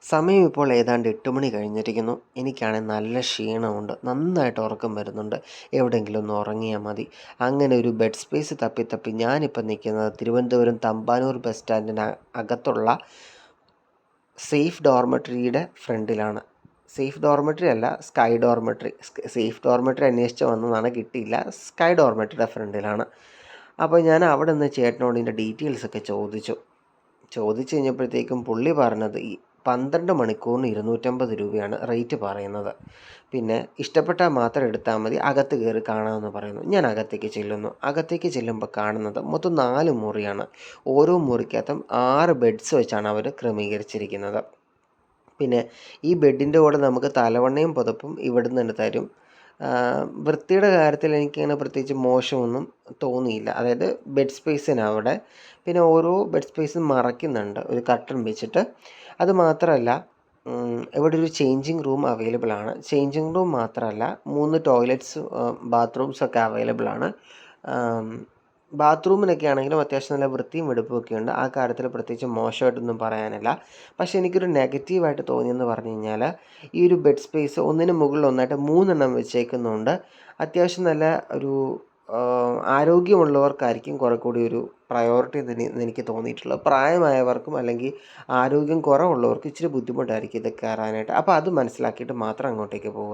സമയം ഇപ്പോൾ ഏതാണ്ട് 8 മണി കഴിഞ്ഞിരിക്കുന്നു. എനിക്കാണെങ്കിൽ നല്ല ക്ഷീണമുണ്ട്. നന്നായിട്ട് ഉറക്കം വരുന്നുണ്ട്. എവിടെയെങ്കിലും ഒന്ന് ഉറങ്ങിയാൽ മതി. അങ്ങനെ ഒരു ബെഡ് സ്പേസ് തപ്പി തപ്പി ഞാനിപ്പോൾ നിൽക്കുന്നത് തിരുവനന്തപുരം തമ്പാനൂർ ബസ് സ്റ്റാൻഡിന് അകത്തുള്ള സേഫ് ഡോർമെട്രിയുടെ ഫ്രണ്ടിലാണ്. സേഫ് ഡോർമെട്രി അല്ല, സ്കൈ ഡോർമെട്രി. സേഫ് ഡോർമെട്രി അന്വേഷിച്ച് വന്നതാണ്, കിട്ടിയില്ല. സ്കൈ ഡോർമെട്രിയുടെ ഫ്രണ്ടിലാണ്. അപ്പോൾ ഞാൻ അവിടെ നിന്ന് ചേട്ടനോട് ഇതിൻ്റെ ഡീറ്റെയിൽസൊക്കെ ചോദിച്ചു കഴിഞ്ഞപ്പോഴത്തേക്കും പുള്ളി പറഞ്ഞത് 12 മണിക്കൂറിന് 250 രൂപയാണ് റേറ്റ് പറയുന്നത്. പിന്നെ ഇഷ്ടപ്പെട്ടാൽ മാത്രം എടുത്താൽ മതി, അകത്ത് കയറി കാണാമെന്ന് പറയുന്നു. ഞാൻ അകത്തേക്ക് ചെല്ലുന്നു. അകത്തേക്ക് ചെല്ലുമ്പോൾ കാണുന്നത് മൊത്തം 4 മുറിയാണ്. ഓരോ മുറിക്കകത്തും 6 ബെഡ്സ് വെച്ചാണ് അവർ ക്രമീകരിച്ചിരിക്കുന്നത്. പിന്നെ ഈ ബെഡിൻ്റെ കൂടെ നമുക്ക് തലവണ്ണയും പുതപ്പും ഇവിടുന്ന് തന്നെ തരും. വൃത്തിയുടെ കാര്യത്തിൽ എനിക്കങ്ങനെ പ്രത്യേകിച്ച് മോശമൊന്നും തോന്നിയില്ല. അതായത് ബെഡ് സ്പേസിനവിടെ പിന്നെ ഓരോ ബെഡ് സ്പേസും മറയ്ക്കുന്നുണ്ട് ഒരു കർട്ടൻ വെച്ചിട്ട്. അത് മാത്രമല്ല, ഇവിടെ ഒരു ചേഞ്ചിങ് റൂം അവൈലബിൾ ആണ്. ചേഞ്ചിങ് റൂം മാത്രമല്ല, 3 ടോയ്ലറ്റ്സ് ബാത്റൂംസൊക്കെ അവൈലബിൾ ആണ്. ബാത്റൂമിനൊക്കെ ആണെങ്കിലും അത്യാവശ്യം നല്ല വൃത്തിയും വെടുപ്പുമൊക്കെ ഉണ്ട്. ആ കാര്യത്തിൽ പ്രത്യേകിച്ച് മോശമായിട്ടൊന്നും പറയാനില്ല. പക്ഷേ എനിക്കൊരു നെഗറ്റീവായിട്ട് തോന്നിയെന്ന് പറഞ്ഞു കഴിഞ്ഞാൽ, ഈ ഒരു ബെഡ് സ്പേസ് ഒന്നിന് മുകളിൽ ഒന്നായിട്ട് 3 എണ്ണം വെച്ചേക്കുന്നതുകൊണ്ട് അത്യാവശ്യം നല്ല ഒരു ആരോഗ്യമുള്ളവർക്കായിരിക്കും കുറെ കൂടി ഒരു പ്രയോറിറ്റി എന്ന് എനിക്ക് തോന്നിയിട്ടുള്ളത്. പ്രായമായവർക്കും അല്ലെങ്കിൽ ആരോഗ്യം കുറവുള്ളവർക്ക് ഇച്ചിരി ബുദ്ധിമുട്ടായിരിക്കും ഇത് കയറാനായിട്ട്. അപ്പോൾ അത് മനസ്സിലാക്കിയിട്ട് മാത്രം അങ്ങോട്ടേക്ക് പോകുക.